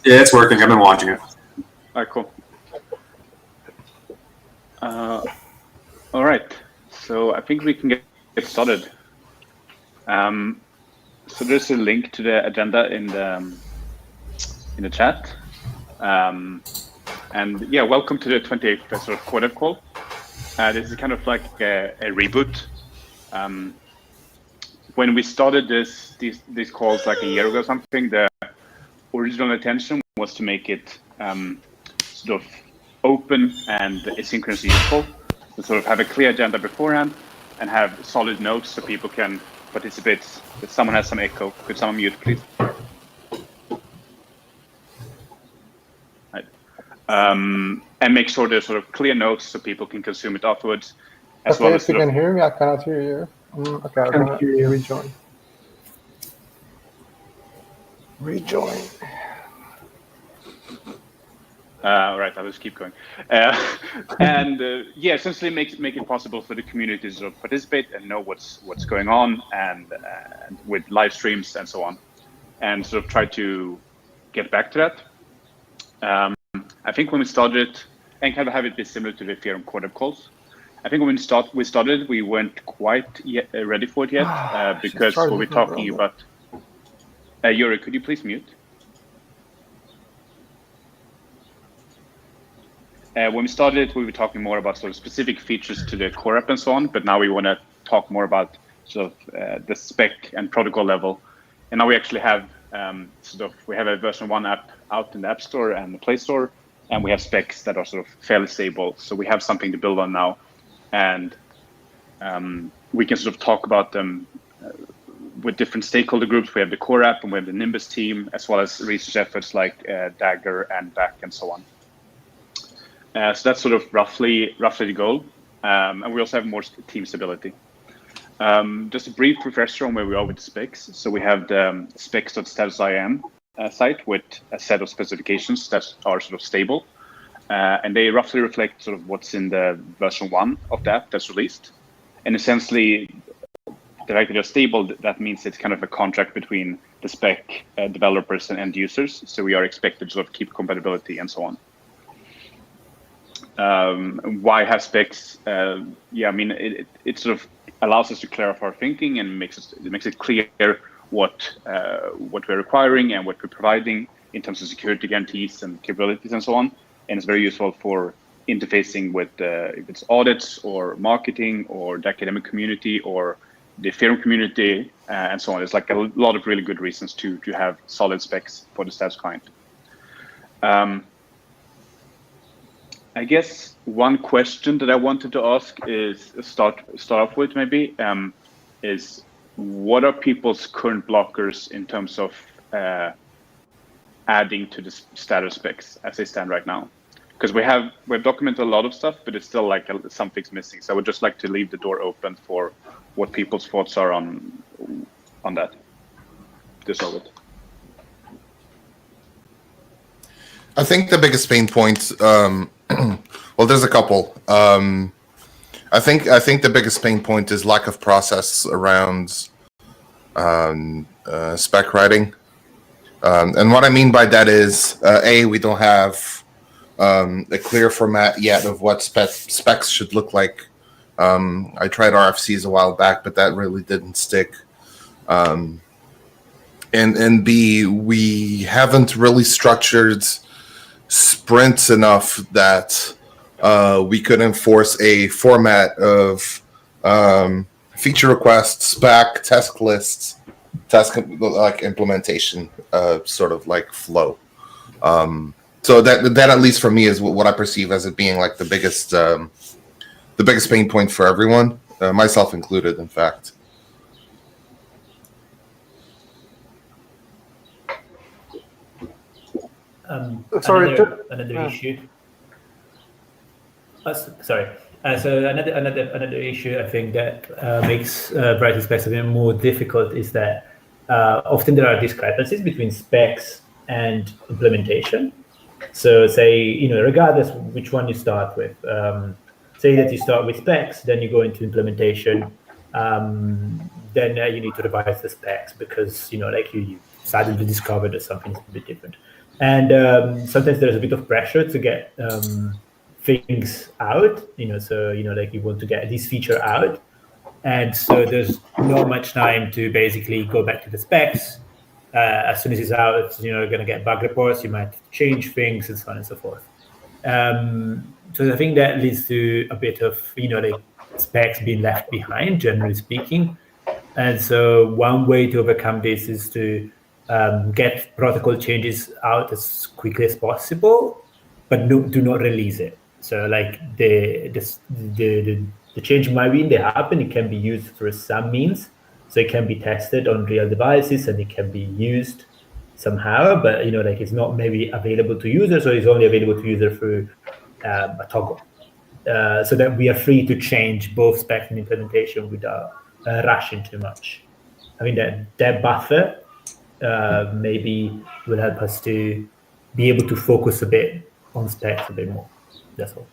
Yeah, it's working. I've been watching it. All right, cool. All right, so I think we can get started. So there's a link to the agenda in the chat. And yeah, welcome to the 28th sort of quarter call. This is kind of like a reboot. When we started these calls like a year ago or something, the original intention was to make it sort of open and asynchronously useful. So sort of have a clear agenda beforehand and have solid notes so people can participate. If someone has some echo, could someone mute, please? Right. And make sure there's sort of clear notes so people can consume it afterwards. As well as you can hear me, I cannot hear you. Okay, I'm gonna rejoin. All right, I'll just keep going. And yeah, essentially make it possible for the community to sort of participate and know what's going on, and with live streams and so on, and sort of try to get back to that. I think when we started, and kind of have it be similar to the Ethereum quarter calls, I think when we started, we weren't quite yet ready for it yet, because what we're talking about. Yuri, could you please mute? When we started, we were talking more about sort of specific features to the core app and so on, but now we want to talk more about sort of the spec and protocol level. And now we actually have we have a version 1 app out in the App Store and the Play Store, and we have specs that are sort of fairly stable. So we have something to build on now, and we can sort of talk about them with different stakeholder groups. We have the core app and we have the Nimbus team, as well as research efforts like Dagger and Back and so on. So that's sort of roughly the goal. And we also have more team stability. Just a brief refresher on where we are with the specs. So we have the specs.status.im site with a set of specifications that are sort of stable. And they roughly reflect sort of what's in the version 1 of the app that's released. And essentially, the fact that they're stable, that means it's kind of a contract between the spec developers and end users. So we are expected to sort of keep compatibility and so on. Why have specs? Yeah, I mean, it sort of allows us to clarify our thinking and makes it clear what we're requiring and what we're providing in terms of security guarantees and capabilities and so on. And it's very useful for interfacing with if it's audits or marketing or the academic community or the Ethereum community and so on. There's like a lot of really good reasons to have solid specs for the status client. I guess one question that I wanted to ask is start off with maybe is what are people's current blockers in terms of adding to the status specs as they stand right now? Because we've documented a lot of stuff, but it's still like something's missing. So I would just like to leave the door open for what people's thoughts are on that. To solve it. I think the biggest pain point, well, there's a couple. I think the biggest pain point is lack of process around spec writing. And what I mean by that is, we don't have a clear format yet of what specs should look like. I tried RFCs a while back, but that really didn't stick. And B, we haven't really structured sprints enough that we could enforce a format of feature requests, spec, task lists, task like implementation, sort of like flow. So that at least for me is what I perceive as it being like the biggest pain point for everyone, myself included, in fact. Another issue. Sorry. So another issue I think that makes writing specs a bit more difficult is that often there are discrepancies between specs and implementation. So say, regardless of which one you start with, say that you start with specs, then you go into implementation, then you need to revise the specs because, like you suddenly discovered that something's a bit different. And sometimes there's a bit of pressure to get things out, so, like you want to get this feature out. And so there's not much time to basically go back to the specs. As soon as it's out, you're going to get bug reports, you might change things and so on and so forth. So I think that leads to a bit of, like specs being left behind, generally speaking. And so one way to overcome this is to get protocol changes out as quickly as possible, but do not release it. So like the change might be in the app, and it can be used through some means. So it can be tested on real devices and it can be used somehow, but like it's not maybe available to users, or it's only available to users through a toggle. So that we are free to change both specs and implementation without rushing too much. I mean that buffer maybe will help us to be able to focus a bit on specs a bit more. That's all.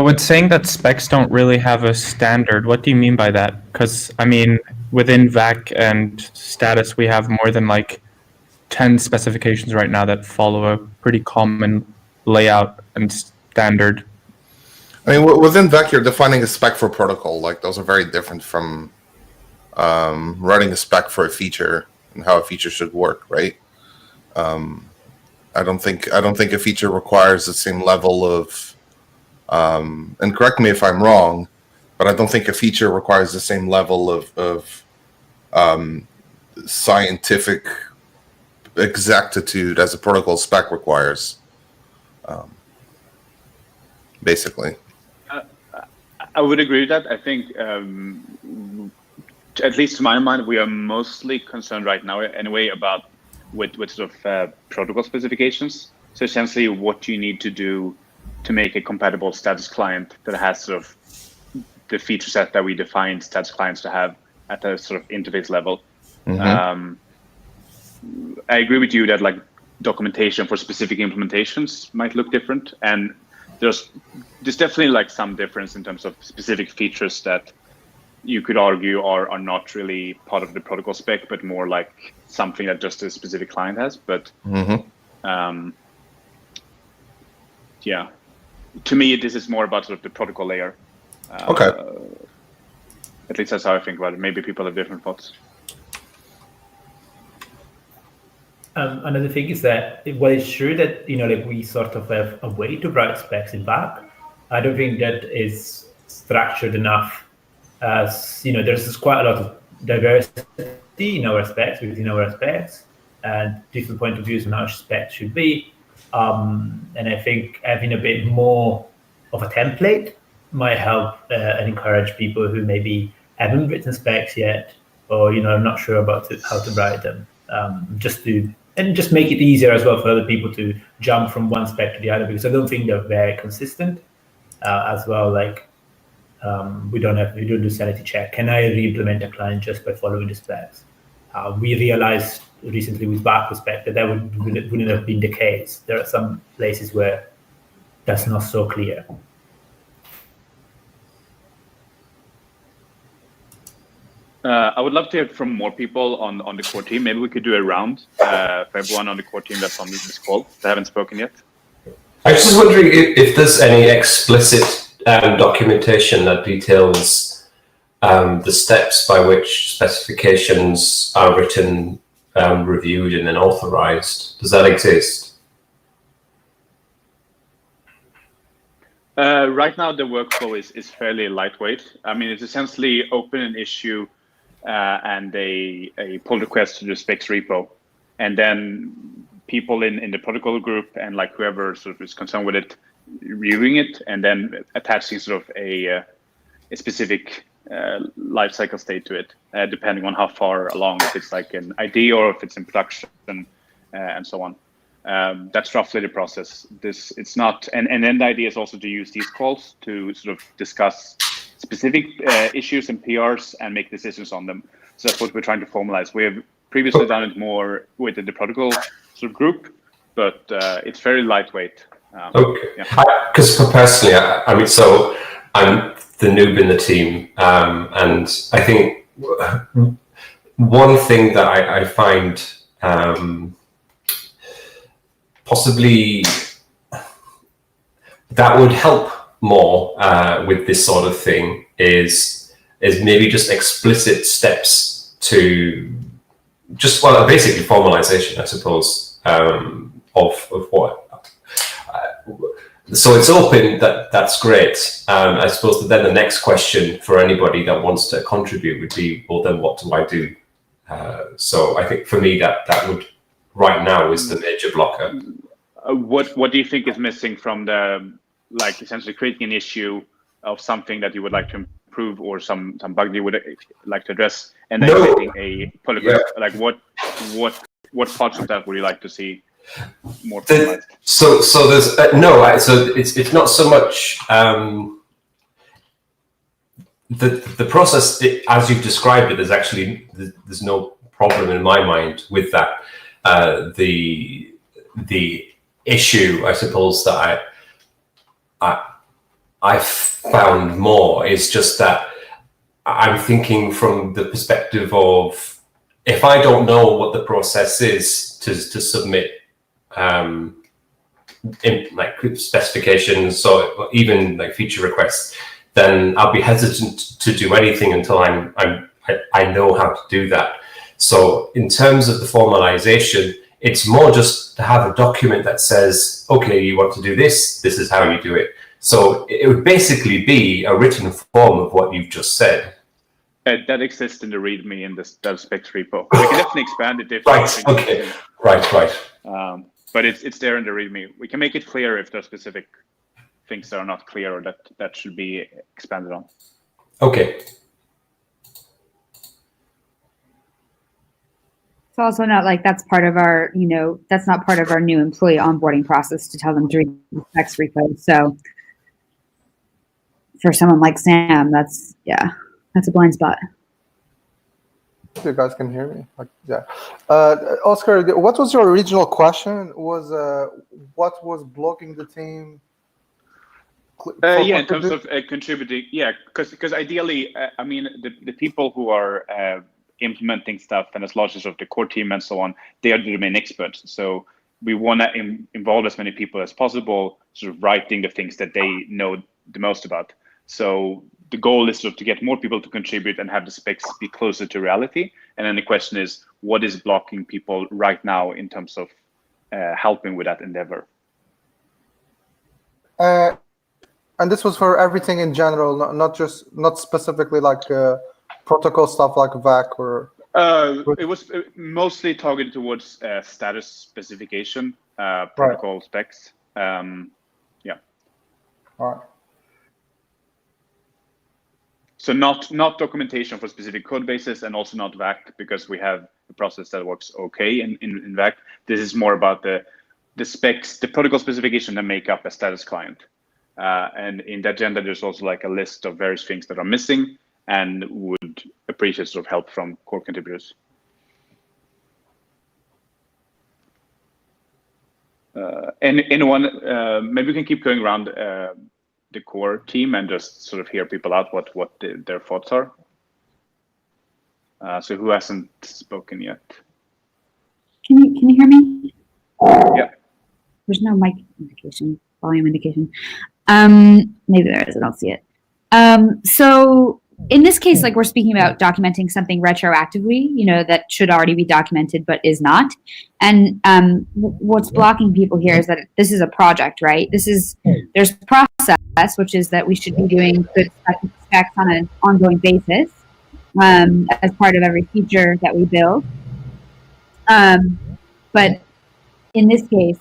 With saying that specs don't really have a standard, what do you mean by that? Because, I mean, within VAC and status, we have more than like 10 specifications right now that follow a pretty common layout and standard. I mean, within VAC, you're defining a spec for protocol. Like, those are very different from writing a spec for a feature and how a feature should work, right? I don't think a feature requires the same level of and correct me if I'm wrong, but I don't think a feature requires the same level of scientific exactitude as a protocol spec requires. Basically, I would agree with that. I think, at least to my mind, we are mostly concerned right now, anyway, about with sort of protocol specifications. So essentially, what you need to do to make a compatible status client that has sort of the feature set that we define status clients to have at a sort of interface level. Mm-hmm. I agree with you that like documentation for specific implementations might look different, and there's definitely like some difference in terms of specific features that you could argue are not really part of the protocol spec, but more like something that just a specific client has. But yeah. To me, this is more about sort of the protocol layer. Okay. At least that's how I think about it. Maybe people have different thoughts. Another thing is that while it's true that like we sort of have a way to write specs in VAC, I don't think that is structured enough. As there's quite a lot of diversity in our specs, within our specs, and different point of views on how specs should be. And I think having a bit more of a template might help and encourage people who maybe haven't written specs yet, or I'm not sure about how to write them. Just make it easier as well for other people to jump from one spec to the other, because I don't think they're very consistent. As well, like we don't do sanity check. Can I re-implement a client just by following the specs? We realized recently with VAC spec that wouldn't have been the case. There are some places where that's not so clear. I would love to hear from more people on the core team. Maybe we could do a round for everyone on the core team that's on this call that haven't spoken yet. I was just wondering if there's any explicit documentation that details the steps by which specifications are written, reviewed, and then authorized. Does that exist? Right now, the workflow is fairly lightweight. I mean, it's essentially open an issue and a pull request to the specs repo, and then people in the protocol group and like whoever sort of is concerned with it, reviewing it, and then attaching sort of a specific life cycle state to it, depending on how far along, if it's like an ID or if it's in production, and so on. That's roughly the process. It's not, and then the idea is also to use these calls to sort of discuss specific issues and PRs and make decisions on them. So that's what we're trying to formalize. We have previously done it more with the protocol sort of group, but it's very lightweight. Okay. Yeah. Because personally, I mean, so I'm the noob in the team, and I think one thing that I find possibly that would help more with this sort of thing is maybe just explicit steps to just, well, basically formalization, I suppose, of what. So it's open, that's great. I suppose that then the next question for anybody that wants to contribute would be, well, then what do I do? So I think for me that would right now is the major blocker. What do you think is missing from the, like, essentially creating an issue of something that you would like to improve or some bug you would like to address, and then creating a pull request? Like what parts of that would you like to see more formalized? So there's so it's not so much the process as you've described it. There's no problem in my mind with that. The issue, I suppose, that I found more is just that I'm thinking from the perspective of, if I don't know what the process is to submit in like specifications or even like feature requests, then I'll be hesitant to do anything until I know how to do that. So in terms of the formalization, it's more just to have a document that says, okay, you want to do this, this is how you do it. So it would basically be a written form of what you've just said. That exists in the README in the specs repo. We can definitely expand it if right. Okay. Right. But it's there in the README. We can make it clear if there are specific things that are not clear or that should be expanded on. Okay. It's also not like that's part of our, that's not part of our new employee onboarding process to tell them to read the specs repo. So for someone like Sam, that's a blind spot. You guys can hear me? Oscar, what was your original question? Was what was blocking the team? In terms of contributing, because ideally, I mean, the people who are implementing stuff and as large as of the core team and so on, they are the domain experts. So we want to involve as many people as possible, sort of writing the things that they know the most about. So the goal is sort of to get more people to contribute and have the specs be closer to reality. And then the question is, what is blocking people right now in terms of helping with that endeavor? And this was for everything in general, not specifically like protocol stuff like VAC or. It was mostly targeted towards status specification, protocol specs. All right. So not documentation for specific code bases, and also not VAC, because we have a process that works okay in VAC. This is more about the specs, the protocol specification that make up a status client. And in the agenda, there's also like a list of various things that are missing and would appreciate sort of help from core contributors. And anyone, maybe we can keep going around the core team and just sort of hear people out what their thoughts are. So who hasn't spoken yet? Can you hear me? Yeah. There's no mic indication, volume indication. Maybe there is, I don't see it. So in this case, like, we're speaking about documenting something retroactively, that should already be documented but is not. And what's blocking people here is that this is a project, right? There's process, which is that we should be doing good specs on an ongoing basis as part of every feature that we build. But in this case,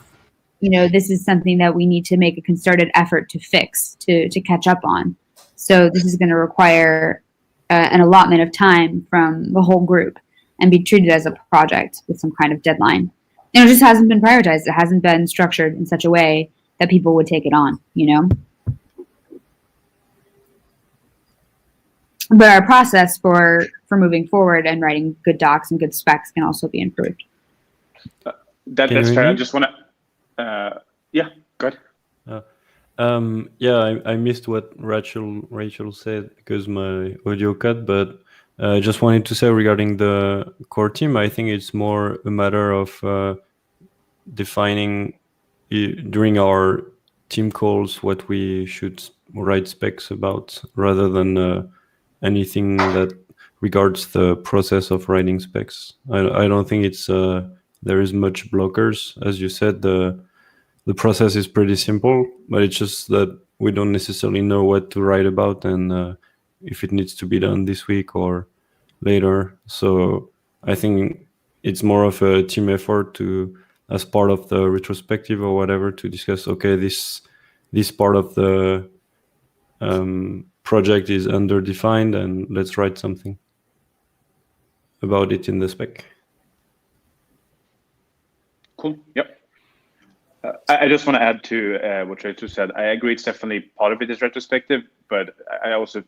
this is something that we need to make a concerted effort to fix, to catch up on. So this is going to require an allotment of time from the whole group and be treated as a project with some kind of deadline. And it just hasn't been prioritized. It hasn't been structured in such a way that people would take it on, But our process for moving forward and writing good docs and good specs can also be improved. That's fair. I just want to, go ahead. I missed what Rachel said because my audio cut, but I just wanted to say regarding the core team, I think it's more a matter of defining during our team calls what we should write specs about, rather than anything that regards the process of writing specs. I don't think it's there is much blockers. As you said, the process is pretty simple, but it's just that we don't necessarily know what to write about and if it needs to be done this week or later. So I think it's more of a team effort to, as part of the retrospective or whatever, to discuss, okay, this part of the project is underdefined, and let's write something about it in the spec. Cool. Yep. I just want to add to what Rachel said. I agree, it's definitely part of it is retrospective, but I also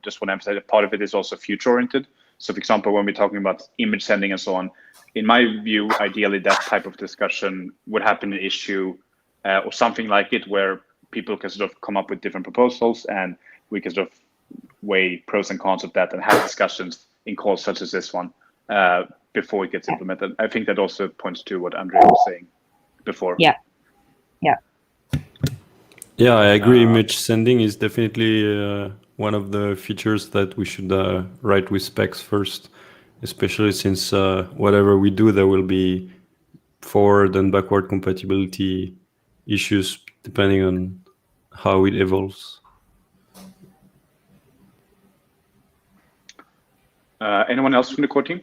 just want to emphasize that part of it is also future-oriented. So, for example, when we're talking about image sending and so on, in my view, ideally that type of discussion would happen in issue or something like it, where people can sort of come up with different proposals and we can sort of weigh pros and cons of that and have discussions in calls such as this one before it gets implemented. I think that also points to what Andrea was saying before. Yeah. Yeah, I agree. Image sending is definitely one of the features that we should write with specs first, especially since whatever we do, there will be forward and backward compatibility issues depending on how it evolves. Anyone else from the core team?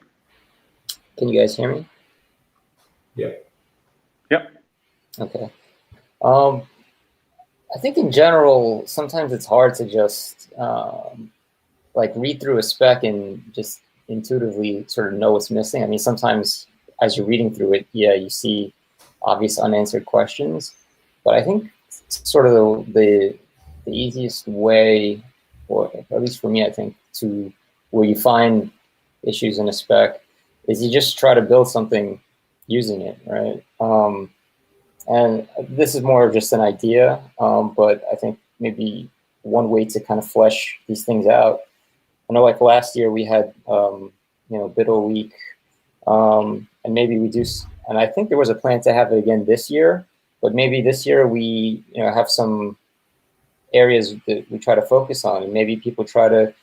Can you guys hear me? Yeah. Yeah. Okay. I think in general, sometimes it's hard to just like read through a spec and just intuitively sort of know what's missing. I mean, sometimes as you're reading through it, yeah, you see obvious unanswered questions, but I think sort of the easiest way, or at least for me, I think, to where you find issues in a spec is you just try to build something using it, right? And this is more of just an idea, but I think maybe one way to kind of flesh these things out. I know, like last year we had, Biddle Week, and maybe we do, and I think there was a plan to have it again this year, but maybe this year we, have some areas that we try to focus on, and maybe people try to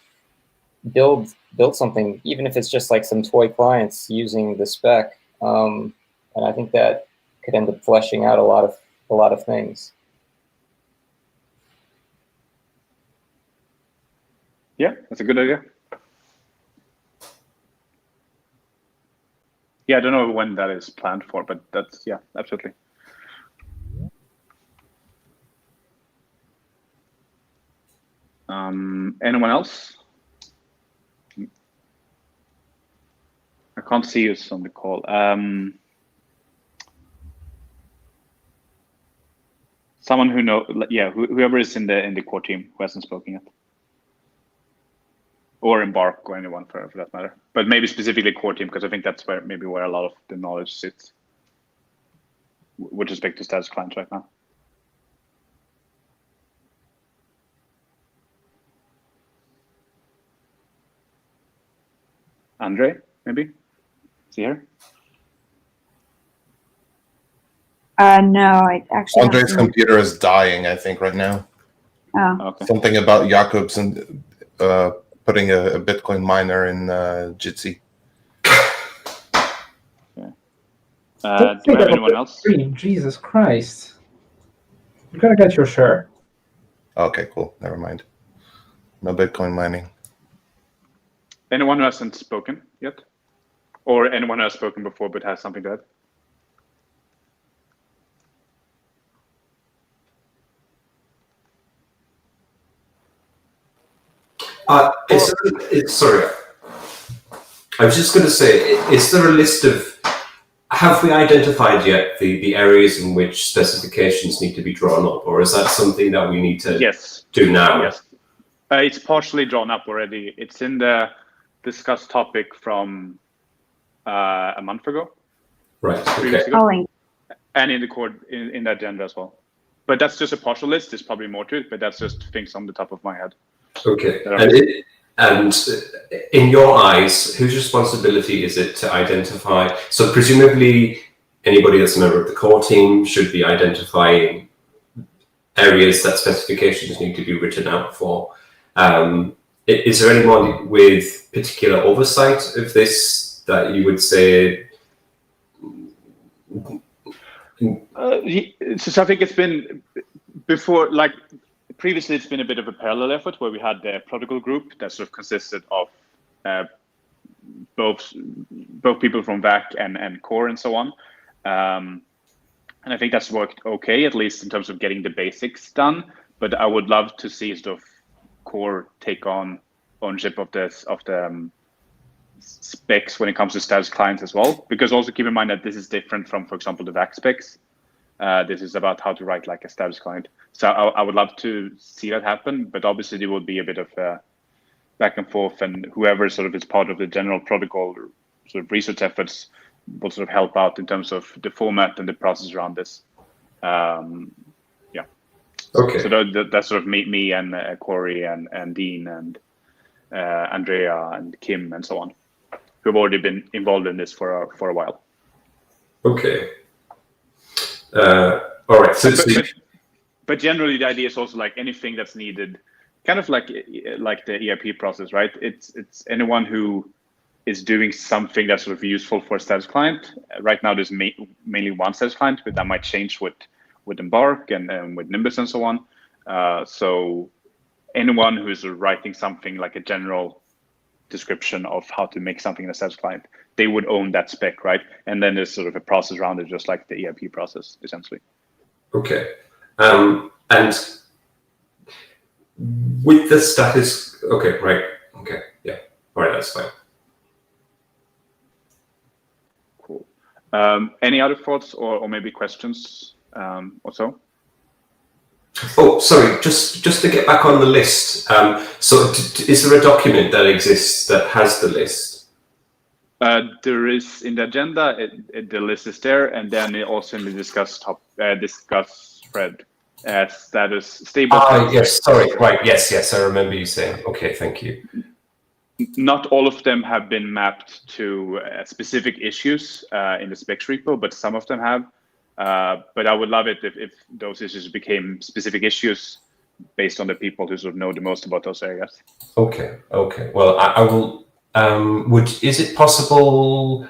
build something, even if it's just like some toy clients using the spec, and I think that could end up fleshing out a lot of things. Yeah, that's a good idea. Yeah, I don't know when that is planned for, but that's, yeah, absolutely. Anyone else? I can't see you on the call. Someone who whoever is in the core team who hasn't spoken yet, or Embark, or anyone for that matter, but maybe specifically core team, because I think that's where a lot of the knowledge sits with respect to status clients right now. Andre, maybe? See here? No, I actually. Andre's computer is dying, I think, right now. Oh. Okay. Something about Jakobs and putting a Bitcoin miner in Jitsi. Okay. Do we have anyone else? Jesus Christ. You gotta get your share. Okay, cool. Never mind. No Bitcoin mining. Anyone who hasn't spoken yet? Or anyone who has spoken before but has something to add? Sorry, I was just going to say, is there a list of, have we identified yet the areas in which specifications need to be drawn up, or is that something that we need to do now? Yes, it's partially drawn up already. It's in the discussed topic from a month ago. Right, okay. Oh, and in the core, in the agenda as well. But that's just a partial list. There's probably more to it, but that's just things on the top of my head. Okay, and in your eyes, whose responsibility is it to identify? So presumably, anybody that's a member of the core team should be identifying areas that specifications need to be written out for. Is there anyone with particular oversight of this that you would say? So I think it's been before, like previously, it's been a bit of a parallel effort where we had the protocol group that sort of consisted of both people from VAC and core and so on. And I think that's worked okay, at least in terms of getting the basics done. But I would love to see sort of core take on ownership of the specs when it comes to status clients as well. Because also keep in mind that this is different from, for example, the VAC specs. This is about how to write like a status client. So I would love to see that happen, but obviously there will be a bit of back and forth, and whoever sort of is part of the general protocol sort of research efforts will sort of help out in terms of the format and the process around this. Yeah. Okay. So that's sort of me and Corey and Dean and Andrea and Kim and so on, who've already been involved in this for a while. Okay. All right. But generally, the idea is also like anything that's needed, kind of like the ERP process, right? It's anyone who is doing something that's sort of useful for a status client. Right now, there's mainly one status client, but that might change with Embark and with Nimbus and so on. So anyone who is writing something like a general description of how to make something in a status client, they would own that spec, right? And then there's sort of a process around it, just like the ERP process, essentially. Okay. And with the status, okay, right. Okay, yeah. All right, that's fine. Cool. Any other thoughts or maybe questions or so? Oh, sorry, just to get back on the list. So is there a document that exists that has the list? There is in the agenda, the list is there, and then also in the discuss thread, status stable. Yes, sorry, right, yes, I remember you saying. Okay, thank you. Not all of them have been mapped to specific issues in the specs repo, but some of them have. But I would love it if those issues became specific issues based on the people who sort of know the most about those areas. Okay. Well, I will. Is it possible?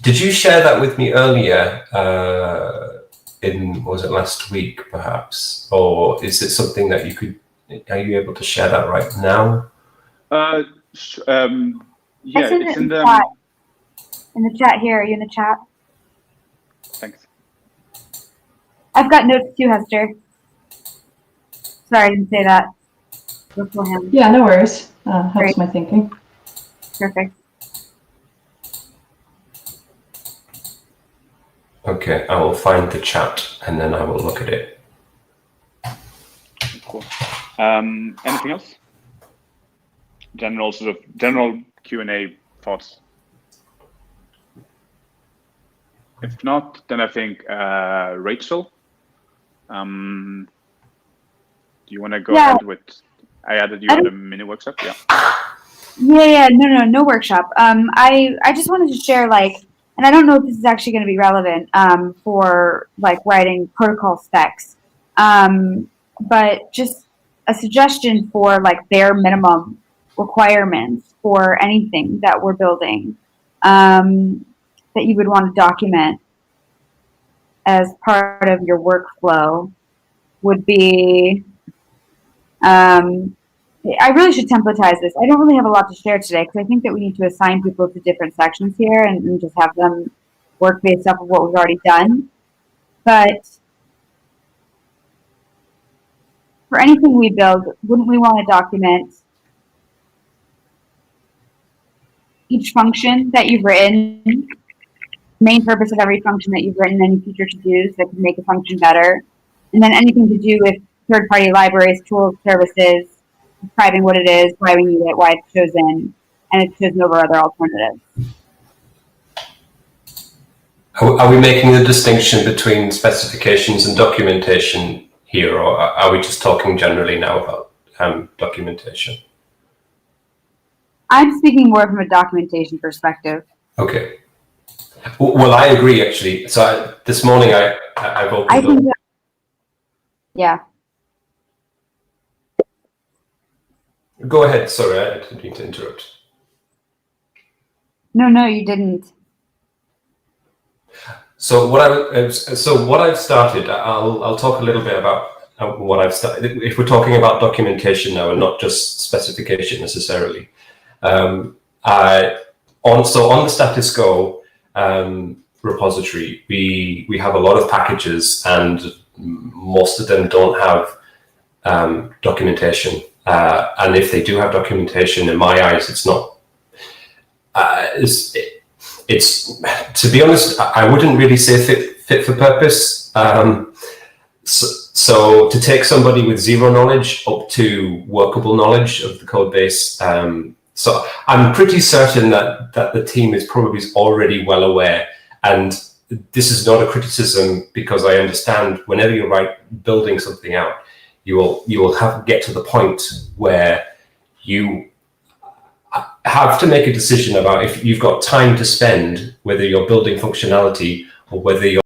Did you share that with me earlier? Was it last week, perhaps, or is it something that you could? Are you able to share that right now? Yeah, it's in the chat. In the chat here. Are you in the chat? Thanks. I've got notes too, Hester. Sorry, I didn't say that beforehand. Yeah, no worries. Helps Great. my thinking. Perfect. Okay, I will find the chat and then I will look at it. Cool. Anything else? General Q&A thoughts. If not, then I think Rachel. Do you want to go ahead with? I added you on the mini workshop. Yeah. Yeah. No workshop. I just wanted to share and I don't know if this is actually going to be relevant for writing protocol specs, but just a suggestion for bare minimum requirements for anything that we're building that you would want to document as part of your workflow would be. I really should templatize this. I don't really have a lot to share today because I think that we need to assign people to different sections here and just have them work based off of what we've already done. But for anything we build, wouldn't we want to document each function that you've written, main purpose of every function that you've written, any feature to-dos that could make a function better, and then anything to do with third-party libraries, tools, services, describing what it is, why we need it, why it's chosen, and it's chosen over other alternatives. Are we making the distinction between specifications and documentation here, or are we just talking generally now about documentation? I'm speaking more from a documentation perspective. Okay. Well, I agree actually. So this morning I've opened I think up. that, yeah. Go ahead. Sorry, I didn't mean to interrupt. No, you didn't. So what I've started, I'll talk a little bit about what I've started. If we're talking about documentation now and not just specification necessarily, on the status quo repository, we have a lot of packages, and most of them don't have documentation. And if they do have documentation, in my eyes, it's not. It's to be honest, I wouldn't really say fit for purpose. So to take somebody with zero knowledge up to workable knowledge of the code base. So I'm pretty certain that the team is probably already well aware, and this is not a criticism, because I understand whenever you're building something out, you will get to the point where you have to make a decision about if you've got time to spend, whether you're building functionality or whether you're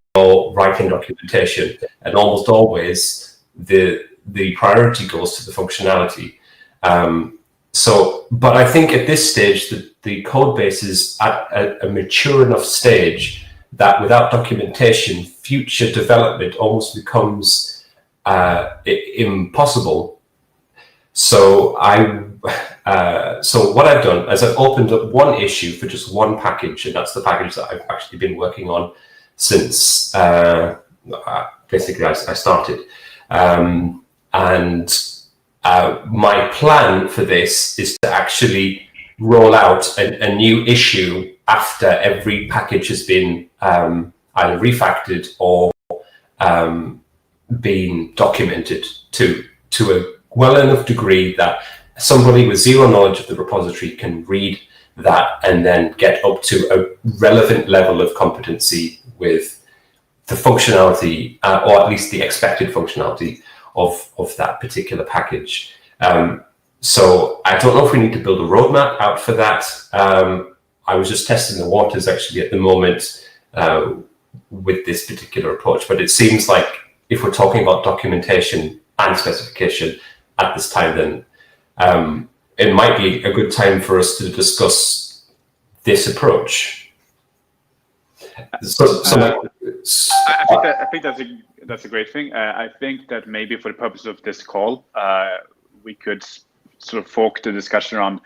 writing documentation, and almost always the priority goes to the functionality. But I think at this stage, the code base is at a mature enough stage that without documentation, future development almost becomes impossible. So what I've done is I've opened up one issue for just one package, and that's the package that I've actually been working on since basically I started. My plan for this is to actually roll out a new issue after every package has been either refactored or been documented to a well enough degree that somebody with zero knowledge of the repository can read that and then get up to a relevant level of competency with the functionality, or at least the expected functionality of that particular package. So I don't know if we need to build a roadmap out for that. I was just testing the waters actually at the moment with this particular approach, but it seems like if we're talking about documentation and specification at this time, then it might be a good time for us to discuss this approach. I think that's a great thing. I think that maybe for the purpose of this call, we could sort of fork the discussion around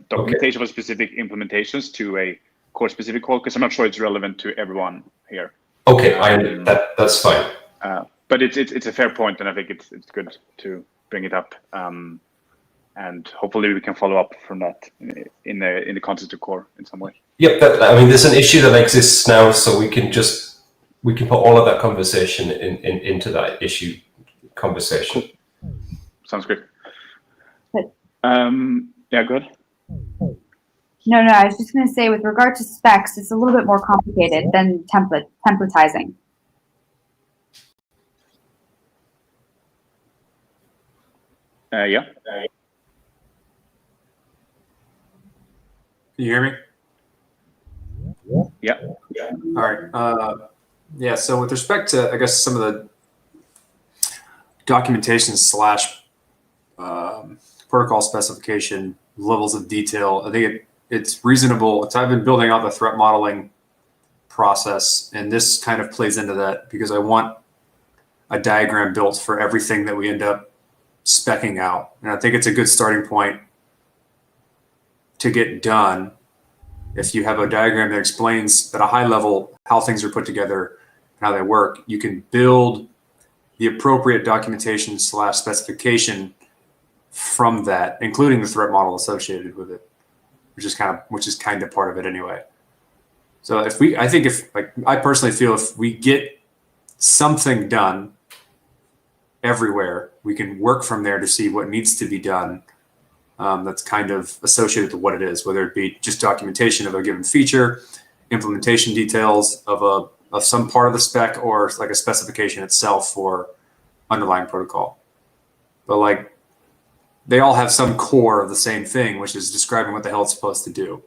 documentation for specific implementations to a core specific call, because I'm not sure it's relevant to everyone here. Okay, that's fine. But it's a fair point, and I think it's good to bring it up, and hopefully we can follow up from that in the context of core in some way. Yep, there's an issue that exists now, so we can put all of that conversation into that issue conversation. Cool. Sounds great. Good. Yeah, good. No, I was just going to say, with regard to specs, it's a little bit more complicated than templatizing. Yeah. Can you hear me? Yeah. All right. Yeah. So with respect to, I guess, some of the documentation / protocol specification levels of detail, I think it's reasonable. I've been building out the threat modeling process, and this kind of plays into that, because I want a diagram built for everything that we end up speccing out. And I think it's a good starting point to get done. If you have a diagram that explains at a high level how things are put together and how they work, you can build the appropriate documentation / specification from that, including the threat model associated with it, which is kind of part of it anyway. So I personally feel if we get something done everywhere, we can work from there to see what needs to be done. That's kind of associated to what it is, whether it be just documentation of a given feature, implementation details of some part of the spec, or like a specification itself for underlying protocol. But they all have some core of the same thing, which is describing what the hell it's supposed to do.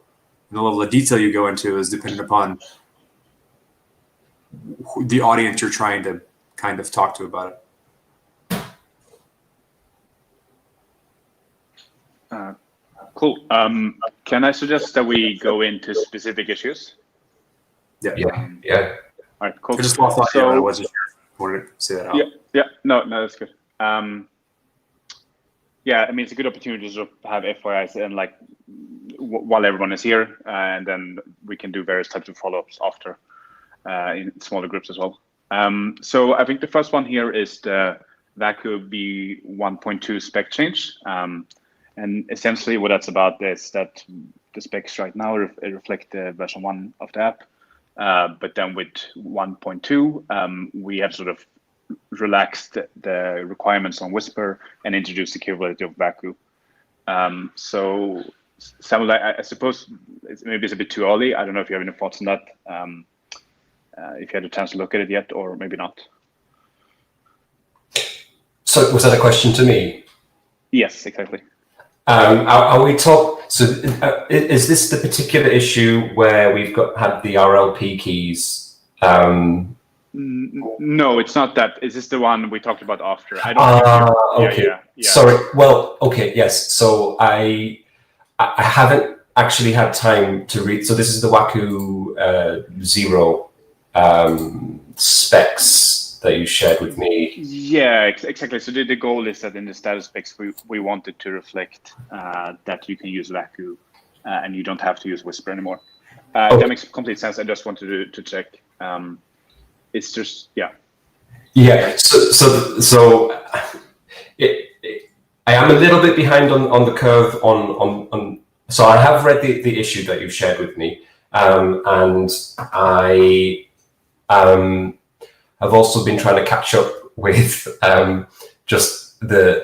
And the level of detail you go into is dependent upon the audience you're trying to kind of talk to about it. Cool. Can I suggest that we go into specific issues? Yeah. Yeah. All right, cool. I just thought I wasn't sure. Wanted to say that out. Yeah. No, that's good. Yeah, I mean, it's a good opportunity to sort of have FYIs and like while everyone is here, and then we can do various types of follow-ups after in smaller groups as well. So I think the first one here is the Vacuum V1.2 spec change. And essentially what that's about is that the specs right now reflect the version 1 of the app. But then with 1.2, we have sort of relaxed the requirements on Whisper and introduced the capability of Vacuum. So Samuel, I suppose maybe it's a bit too early. I don't know if you have any thoughts on that. If you had a chance to look at it yet, or maybe not. So was that a question to me? Yes, exactly. Are we so is this the particular issue where we've had the RLP keys? No, it's not that. Is this the one we talked about after? I don't. Okay. Yeah. Sorry. Well, okay. Yes. So I haven't actually had time to read. So this is the Waku 0 specs that you shared with me. Yeah, exactly. So the goal is that in the status specs, we wanted to reflect that you can use Vacuum and you don't have to use Whisper anymore. That makes complete sense. I just wanted to check. It's just, yeah. Yeah. So I am a little bit behind on the curve on. So I have read the issue that you've shared with me, and I I've also been trying to catch up with just the.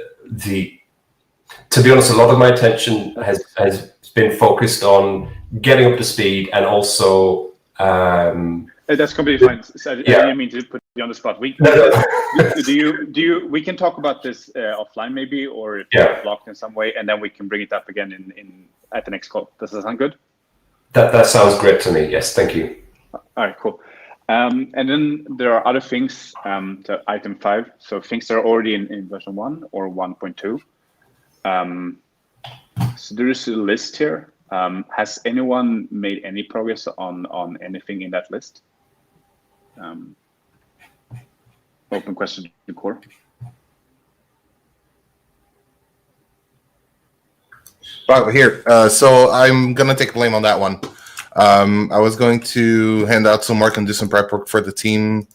To be honest, a lot of my attention has been focused on getting up to speed and also. That's completely fine. So I didn't mean to put you on the spot. We can talk about this offline maybe, or if you're blocked in some way, and then we can bring it up again in at the next call. Does that sound good? That sounds great to me. Yes, thank you. All right, cool. And then there are other things, to item 5. So things that are already in version 1 or 1.2. So there is a list here. Has anyone made any progress on anything in that list? Open question to core. Well, here. So I'm gonna take blame on that one. I was going to hand out some work and do some prep work for the team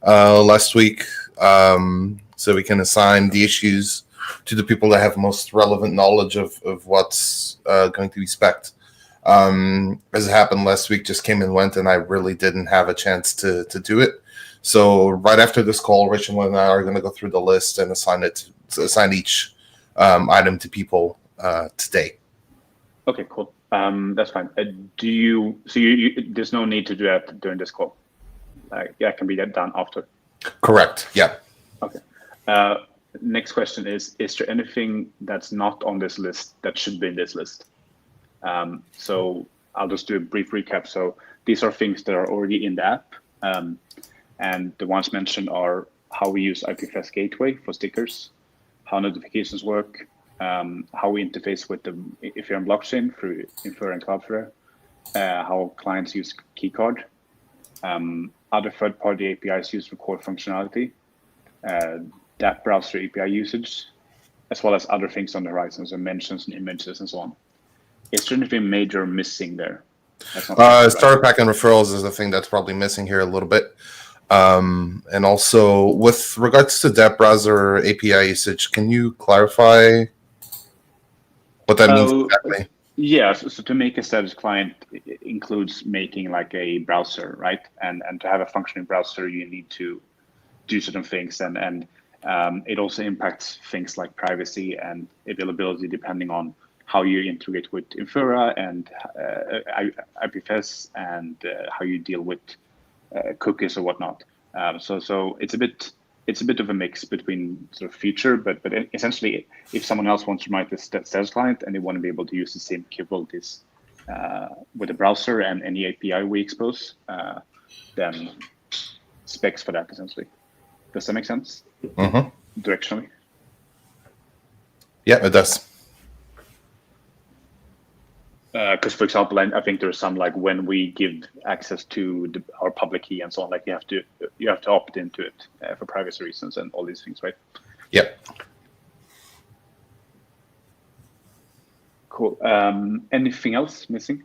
last week, so we can assign the issues to the people that have most relevant knowledge of what's going to be spec'd. As it happened last week, just came and went, and I really didn't have a chance to do it. So right after this call, Rich and I are going to go through the list and assign each item to people today. Okay, cool. That's fine. There's no need to do that during this call. That can be done after. Correct. Yeah. Okay. Next question is there anything that's not on this list that should be in this list? So I'll just do a brief recap. So these are things that are already in the app. And the ones mentioned are how we use IPFS gateway for stickers, how notifications work, how we interface with the Ethereum blockchain through Infer and Cloudflare, how clients use keycard, other third-party APIs used for core functionality, that browser API usage, as well as other things on the horizon, so mentions and images and so on. Is there anything major missing there? Starter pack and referrals is the thing that's probably missing here a little bit. And also with regards to that browser API usage, can you clarify what that means exactly? Yeah, so to make a status client includes making like a browser, right? And to have a functioning browser, you need to do certain things, and it also impacts things like privacy and availability depending on how you integrate with Infura and IPFS and how you deal with cookies or whatnot. So it's a bit of a mix between sort of feature, but essentially, if someone else wants to write this status client and they want to be able to use the same capabilities with the browser and any API we expose, then specs for that essentially. Does that make sense? Mm-hmm. Directionally. Yeah, it does. Because, for example, I think there's some like when we give access to our public key and so on, like you have to opt into it for privacy reasons and all these things, right? Yep. Cool. Anything else missing?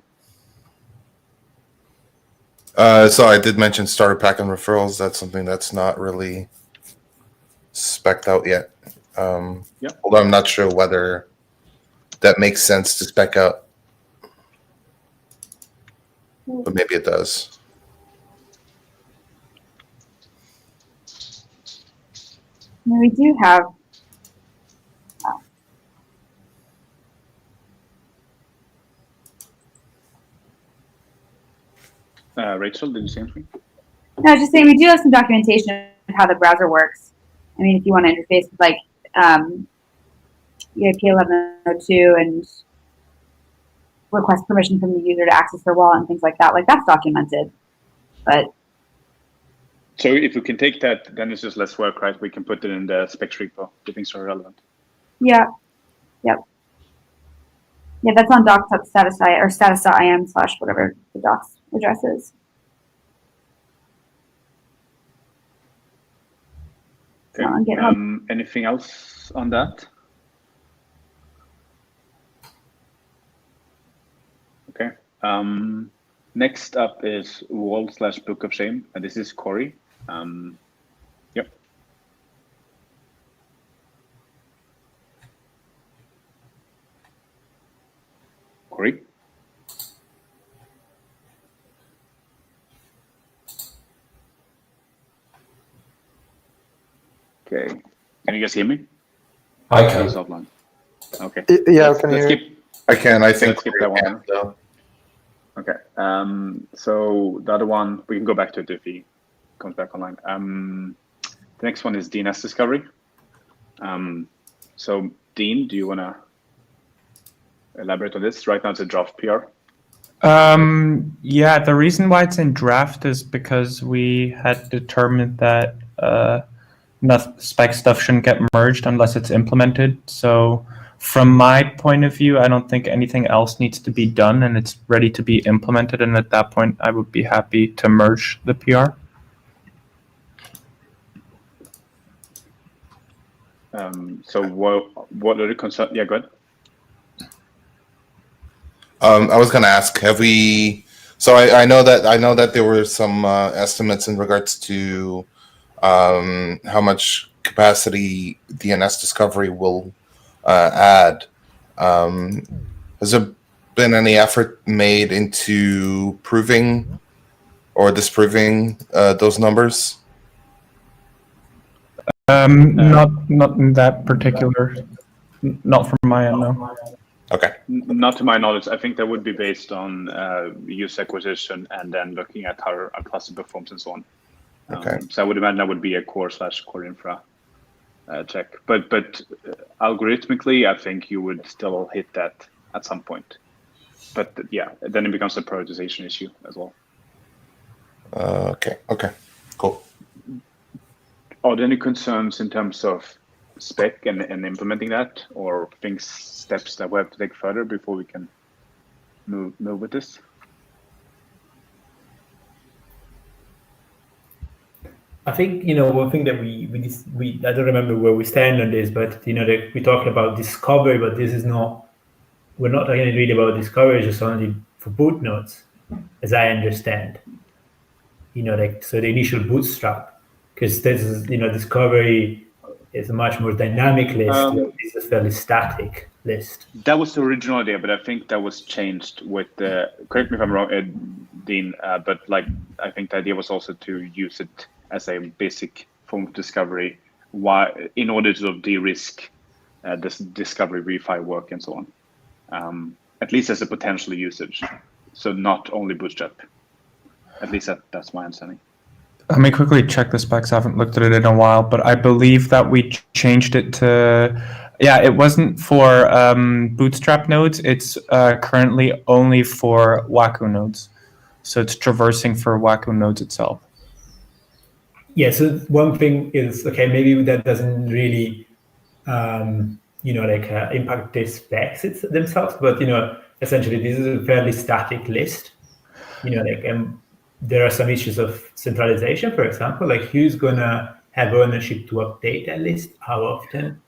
So I did mention starter pack and referrals. That's something that's not really spec'd out yet. Although I'm not sure whether that makes sense to spec out. But maybe it does. We do have. Rachel, did you say anything? No, I was just saying we do have some documentation of how the browser works. I mean, if you want to interface with like EIP 1102 and request permission from the user to access their wallet and things like that's documented. But so if we can take that, then it's just less work, right? We can put it in the specs repo. The things are relevant. Yeah. Yep. Yeah, that's on docs.status.im or status.im / whatever the docs address is. Okay. Anything else on that? Okay. Next up is wall/book of shame, and this is Corey. Yep. Corey. Okay. Can you guys hear me? I can. It's offline. Okay. Yeah, can you hear? I can. I think Let's skip that one. though. Okay. So the other one, we can go back to it if he comes back online. The next one is Dns Discovery. So Dean, do you want to elaborate on this? Right now it's a draft PR. Yeah, the reason why it's in draft is because we had determined that spec stuff shouldn't get merged unless it's implemented. So from my point of view, I don't think anything else needs to be done and it's ready to be implemented. And at that point, I would be happy to merge the PR. So what are the concerns? Yeah, go ahead. I was going to ask, have we? So I know that there were some estimates in regards to how much capacity DNS Discovery will add. Has there been any effort made into proving or disproving those numbers? Not in that particular, not from my end, no. Okay. Not to my knowledge. I think that would be based on user acquisition and then looking at how our cluster performs and so on. Okay. So I would imagine that would be a core/core infra check. But algorithmically, I think you would still hit that at some point. But yeah, then it becomes a prioritization issue as well. Okay. Cool. Are there any concerns in terms of spec and implementing that, or steps that we have to take further before we can move with this? I think, one thing that we I don't remember where we stand on this, but we talked about discovery, but this is not, we're not talking really about discovery, just only for boot nodes, as I understand. So the initial bootstrap, because this is, discovery is a much more dynamic list. It's a fairly static list. That was the original idea, but I think that was changed with the, correct me if I'm wrong, Dean, but I think the idea was also to use it as a basic form of discovery in order to sort of de-risk this discovery refi work and so on, at least as a potential usage. So not only bootstrap, at least that's my understanding. Let me quickly check the specs. I haven't looked at it in a while, but I believe that we changed it to, it wasn't for Bootstrap nodes. It's currently only for Waku nodes. So it's traversing for Waku nodes itself. Yeah, so one thing is, okay, maybe that doesn't really, impact the specs themselves, but, essentially this is a fairly static list. There are some issues of centralization, for example, like who's gonna have ownership to update that list, how often?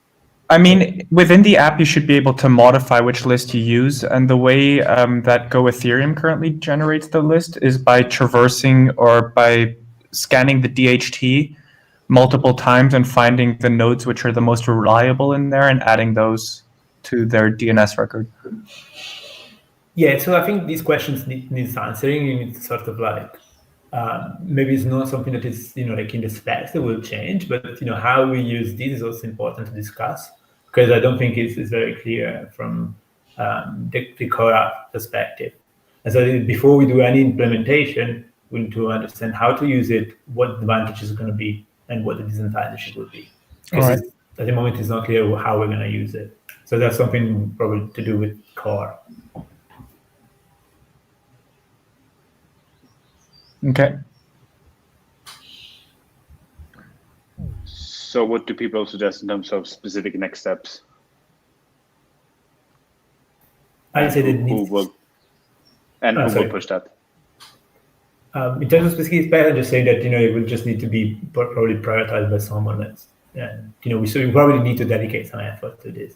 I mean, within the app, you should be able to modify which list you use. And the way that Go Ethereum currently generates the list is by traversing or by scanning the DHT multiple times and finding the nodes which are the most reliable in there and adding those to their DNS record. Yeah, so I think these questions needs answering. You need to sort of like, maybe it's not something that is, like in the specs that will change, but, how we use this is also important to discuss, because I don't think it's very clear from the core app perspective. And so before we do any implementation, we need to understand how to use it, what the advantages are going to be, and what the disadvantages will be. Because at the moment, it's not clear how we're going to use it. So that's something probably to do with core. Okay. So what do people suggest in terms of specific next steps? I'd say that who will push that? In terms of specific spec, I'm just saying that it will just need to be probably prioritized by someone else. And we probably need to dedicate some effort to this.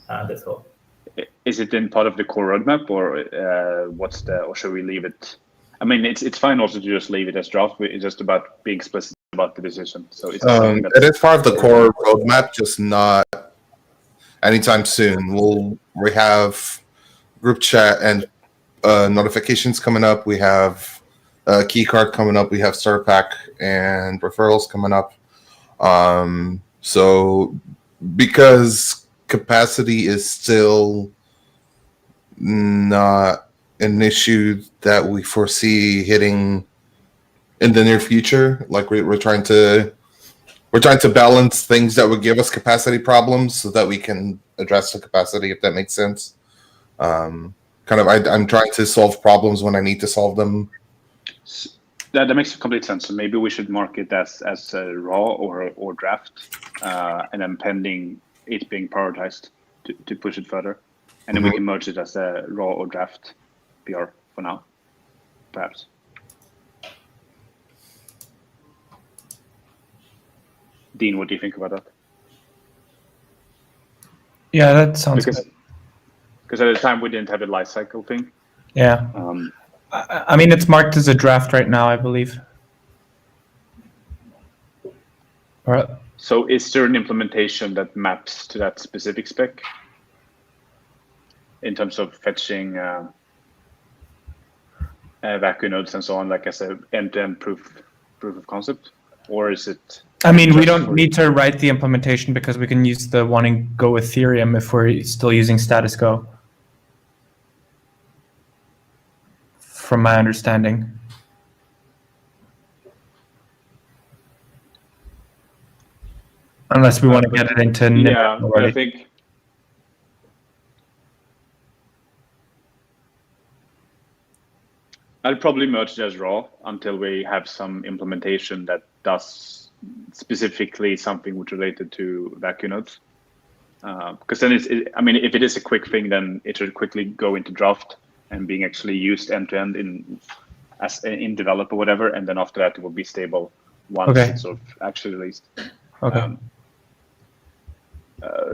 That's all. Is it in part of the core roadmap, or or should we leave it? I mean, it's fine also to just leave it as draft. It's just about being explicit about the decision. So it's it is part of the core roadmap, just not anytime soon. We have group chat and notifications coming up. We have key card coming up. We have starter pack and referrals coming up. So because capacity is still not an issue that we foresee hitting in the near future, like we're trying to balance things that would give us capacity problems so that we can address the capacity, if that makes sense. I'm trying to solve problems when I need to solve them. That makes complete sense. So maybe we should mark it as a raw or draft, and then pending it being prioritized to push it further, and then we can merge it as a raw or draft PR for now, perhaps. Dean, what do you think about that? Yeah, that sounds good. Because at the time we didn't have a life cycle thing. Yeah. I mean, it's marked as a draft right now, I believe. All right. So is there an implementation that maps to that specific spec in terms of fetching vacuum nodes and so on, like as an end-to-end proof of concept? Or is it... I mean, we don't need to write the implementation because we can use the one in Go Ethereum if we're still using status Go. From my understanding. Unless we want to get it into... Yeah, but I think... I'll probably merge it as raw until we have some implementation that does specifically something which related to vacuum nodes. Because then I mean, if it is a quick thing, then it should quickly go into draft and being actually used end to end in develop or whatever, and then after that it will be stable once it's sort of actually released. Okay.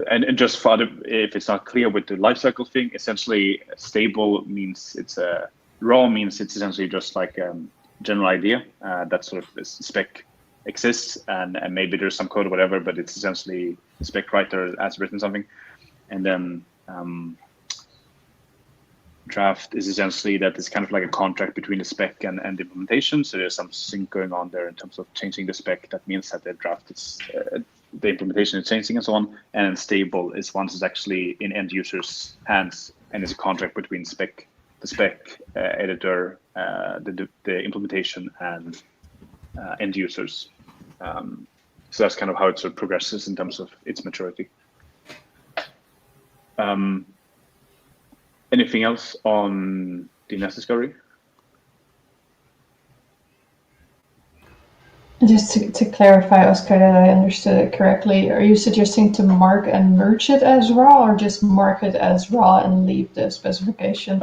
And just for if it's not clear with the lifecycle thing, essentially stable means it's a raw means it's essentially just like a general idea that sort of this spec exists, and maybe there's some code or whatever, but it's essentially the spec writer has written something, and then draft is essentially that it's kind of like a contract between the spec and the implementation. So there's some sync going on there in terms of changing the spec. That means that the draft is the implementation is changing and so on. And then stable is once it's actually in end users' hands and it's a contract between the spec editor, the implementation, and end users. So that's kind of how it sort of progresses in terms of its maturity. Anything else on Dns Discovery? Just to clarify, Oscar, that I understood it correctly, are you suggesting to mark and merge it as raw, or just mark it as raw and leave the specification?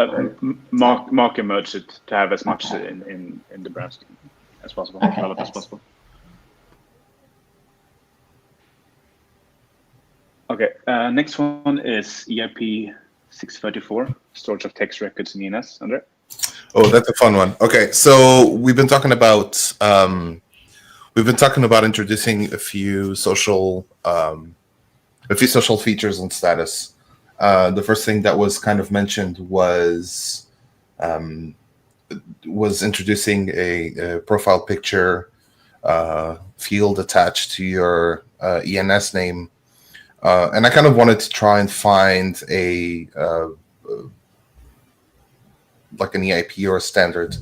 Mark and merge it to have as much in the browser as possible, develop as possible. Okay, next one is EIP 634, storage of text records in ENS. Andre? Oh, that's a fun one. Okay, so we've been talking about introducing a few social features and status. The first thing that was kind of mentioned was introducing a profile picture field attached to your ENS name, and I kind of wanted to try and find like an EIP or a standard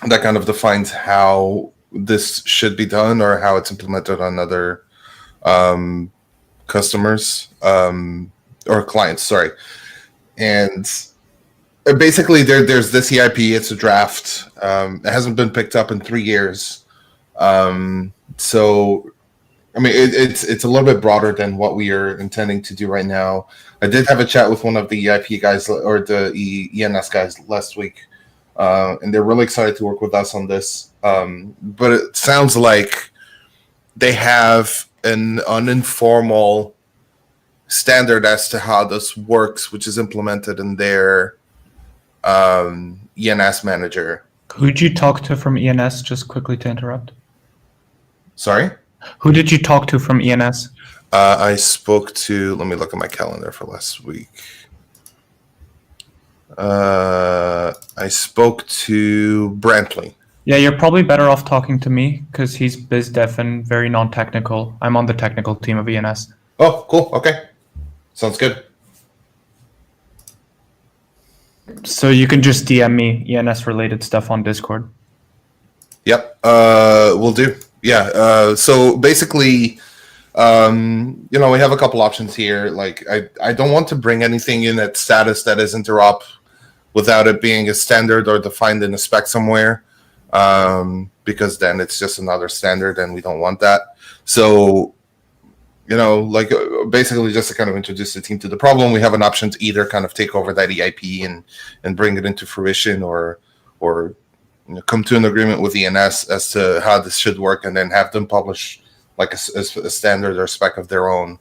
that kind of defines how this should be done or how it's implemented on other customers or clients, sorry. And basically there's this EIP, it's a draft. It hasn't been picked up in 3 years. So, I mean, it's a little bit broader than what we are intending to do right now. I did have a chat with one of the EIP guys or the ENS guys last week, and they're really excited to work with us on this. But it sounds like they have an informal standard as to how this works, which is implemented in their ENS manager. Who did you talk to from ENS, just quickly to interrupt? Sorry? Who did you talk to from ENS? I spoke to, let me look at my calendar for last week. I spoke to Brantley. Yeah, you're probably better off talking to me because he's biz dev and very non-technical. I'm on the technical team of ENS. Oh, cool. Okay. Sounds good. So you can just DM me ENS related stuff on Discord. Yep. We'll do. Yeah. So basically, we have a couple options here. Like, I don't want to bring anything in at status that is interop without it being a standard or defined in a spec somewhere, because then it's just another standard and we don't want that. So, basically just to kind of introduce the team to the problem, we have an option to either kind of take over that EIP and bring it into fruition or come to an agreement with ENS as to how this should work and then have them publish like a standard or spec of their own,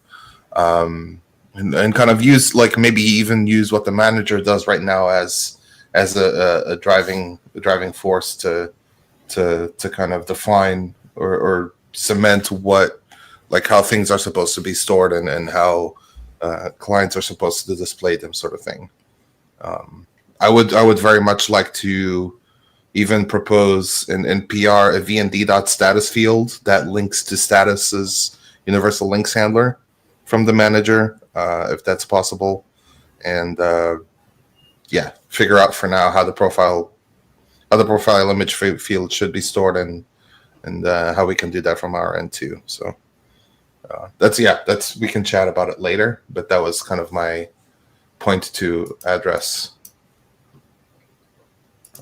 and kind of use, like, maybe even use what the manager does right now as a driving force to kind of define or cement what, like, how things are supposed to be stored and how clients are supposed to display them, sort of thing. I would very much like to even propose in PR a vnd.status field that links to status's universal links handler from the manager, if that's possible. And figure out for now how the profile image field should be stored and how we can do that from our end too. So that's we can chat about it later, but that was kind of my point to address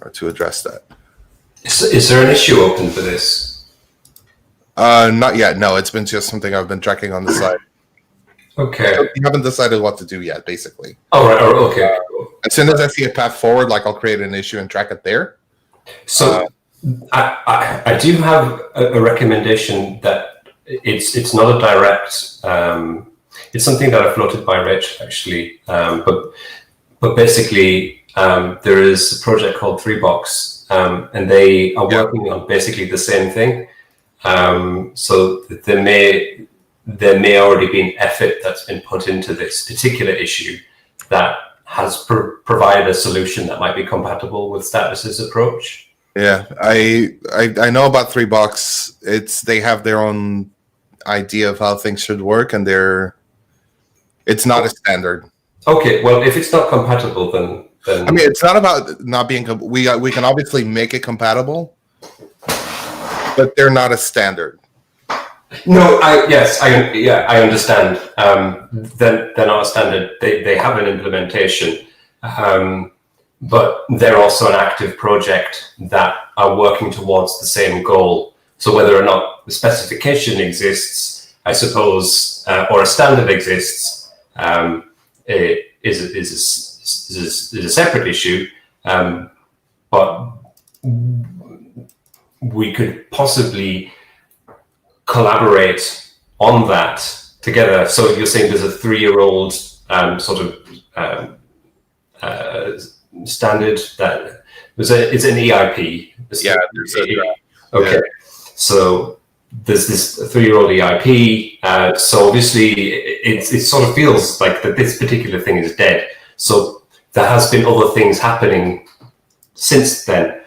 that. Is there an issue open for this? Not yet. No, it's been just something I've been tracking on the side. Okay. We haven't decided what to do yet, basically. All right. Okay. As soon as I see a path forward, like, I'll create an issue and track it there. So I do have a recommendation that it's not a direct. It's something that I floated by Rich, actually, but basically there is a project called 3box. And they are working on basically the same thing. So there may already be an effort that's been put into this particular issue that has provided a solution that might be compatible with Status's approach. Yeah, I know about 3box. They have their own idea of how things should work, and it's not a standard. Okay, well, if it's not compatible, then I mean, it's not about not being. We can obviously make it compatible, but they're not a standard. No, I understand. They're not a standard. They have an implementation, but they're also an active project that are working towards the same goal. So whether or not the specification exists, I suppose, or a standard exists, is a separate issue. But we could possibly collaborate on that together. So you're saying there's a 3-year-old sort of standard that it's an EIP. Yeah. Okay. So there's this 3-year-old EIP. So obviously it sort of feels like that this particular thing is dead. So there has been other things happening since then.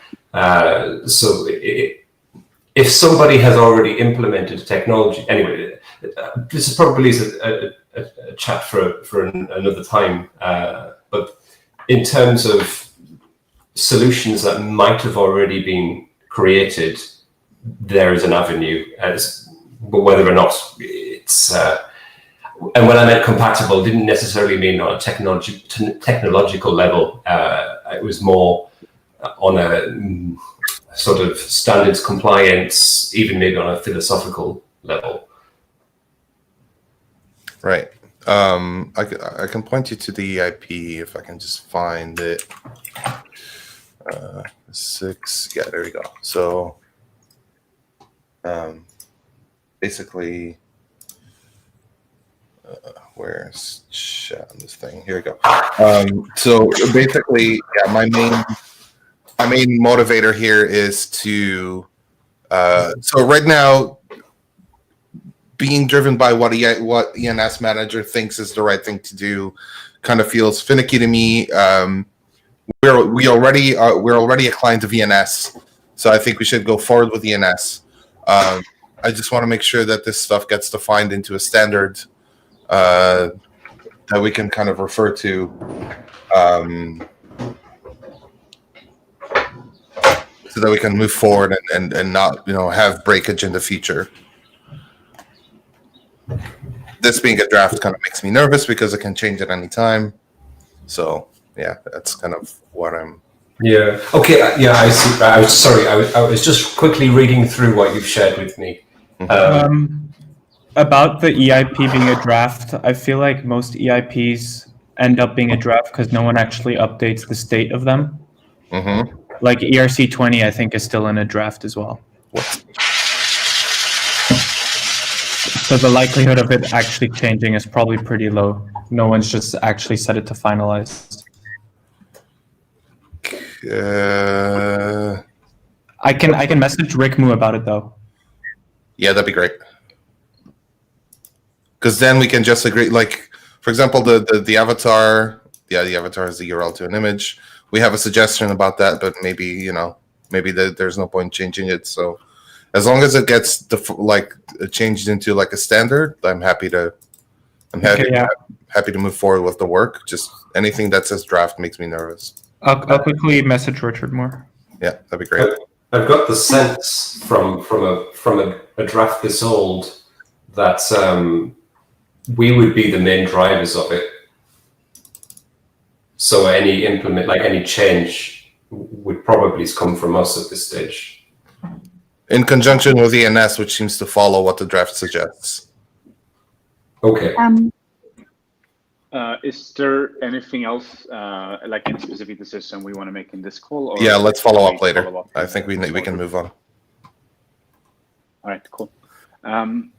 If somebody has already implemented technology, anyway, this is probably a chat for another time. But in terms of solutions that might have already been created, there is an avenue. But whether or not it's and when I meant compatible, didn't necessarily mean on a technological level. It was more on a sort of standards compliance, even maybe on a philosophical level. Right. I can point you to the EIP if I can just find it. 6. Yeah, there we go. So basically, where's chat on this thing? Here we go. So basically, yeah, my main motivator here is to so right now, being driven by what ENS manager thinks is the right thing to do kind of feels finicky to me. We're already a client of ENS, so I think we should go forward with ENS. I just want to make sure that this stuff gets defined into a standard that we can kind of refer to. So that we can move forward and not, have breakage in the future. This being a draft kind of makes me nervous because it can change at any time. So yeah, that's kind of what I'm. Yeah. Okay. Yeah, I see. I was sorry. I was just quickly reading through what you've shared with me. About the EIP being a draft, I feel like most EIPs end up being a draft because no one actually updates the state of them. Mm-hmm. Like ERC20, I think, is still in a draft as well. So the likelihood of it actually changing is probably pretty low. No one's just actually set it to finalized. I can message Rick Moo about it though. Yeah, that'd be great. Because then we can just agree. Like, for example, the avatar. Yeah, the avatar is the URL to an image. We have a suggestion about that, but maybe there's no point changing it. So, as long as it gets changed into like a standard, I'm happy to move forward with the work. Just anything that says draft makes me nervous. I'll quickly message Richard Moore. Yeah, that'd be great. I've got the sense from a draft this old that we would be the main drivers of it. So any change would probably come from us at this stage. In conjunction with ENS, which seems to follow what the draft suggests. Okay. Is there anything else, like in specific decision we want to make in this call? Or yeah, let's follow up later. I think we can move on. All right, cool.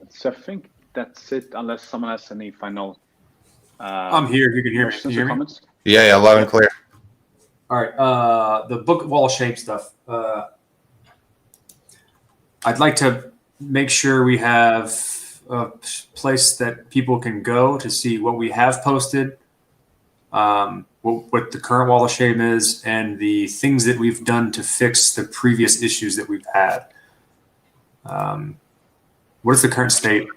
So I think that's it, unless someone has any final. I'm here. You can hear me. Can you hear me? Comments? Yeah, loud and clear. All right. The book wall shape stuff. I'd like to make sure we have a place that people can go to see what we have posted, what the current wall of shame is, and the things that we've done to fix the previous issues that we've had. What is the current state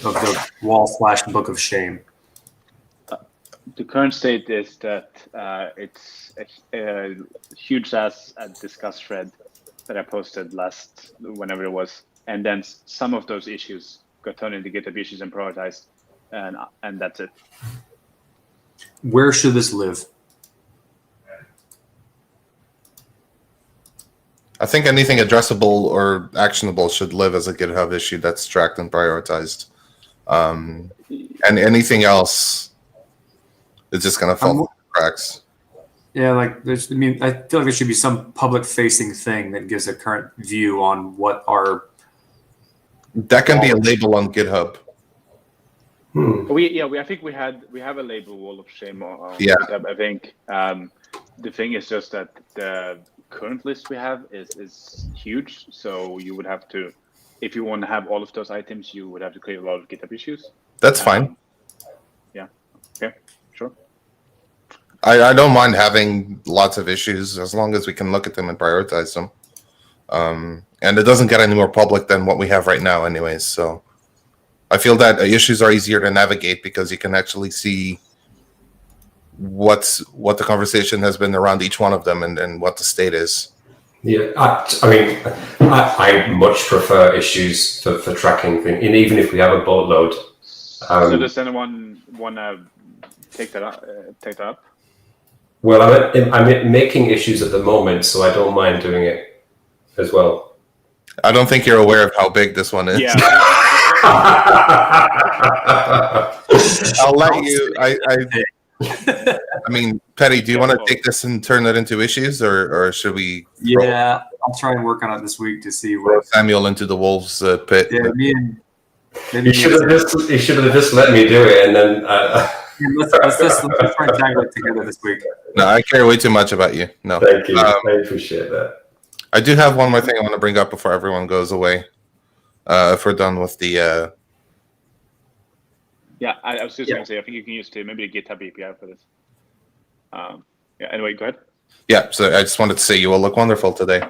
of the wall/book of shame? The current state is that it's a huge ass discuss thread that I posted whenever it was, and then some of those issues got turned into GitHub issues and prioritized, and that's it. Where should this live? I think anything addressable or actionable should live as a GitHub issue that's tracked and prioritized. And anything else is just going to fall through the cracks. Yeah, like I feel like there should be some public-facing thing that gives a current view on what our. That can be a label on GitHub. I think we have a label wall of shame on GitHub. I think the thing is just that the current list we have is huge. So you would have to, if you want to have all of those items, you would have to create a lot of GitHub issues. That's fine. Yeah. Okay. Sure. I don't mind having lots of issues as long as we can look at them and prioritize them. And it doesn't get any more public than what we have right now anyways. So I feel that issues are easier to navigate because you can actually see what the conversation has been around each one of them and what the state is. Yeah, I much prefer issues for tracking things, and even if we have a boatload. So does anyone want to take that up? Well, I'm making issues at the moment, so I don't mind doing it as well. I don't think you're aware of how big this one is. Yeah. I'll let you. I mean, Petty, do you want to take this and turn it into issues, or should we? Yeah, I'll try and work on it this week to see throw Samuel into the wolves' pit. Yeah, you should have just let me do it, and then. Let's try and tackle it together this week. No, I care way too much about you. No, thank you. I appreciate that. I do have one more thing I want to bring up before everyone goes away. If we're done with the. Yeah, I was just going to say, I think you can use maybe the GitHub API for this. Anyway, go ahead. Yeah, so I just wanted to say you will look wonderful today.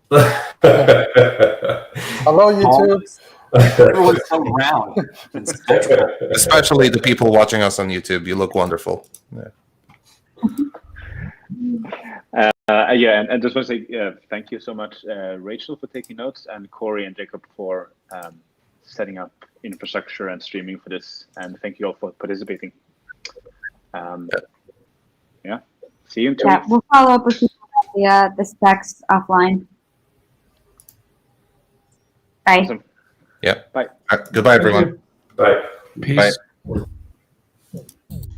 Hello, YouTube. Everyone's so round. Especially the people watching us on YouTube. You look wonderful. Yeah. And just want to say thank you so much, Rachel, for taking notes, and Corey and Jacob for setting up infrastructure and streaming for this. And thank you all for participating. See you in 2 weeks. We'll follow up with you about the specs offline. Bye. Awesome. Yeah. Bye. Goodbye, everyone. Bye. Peace. Bye.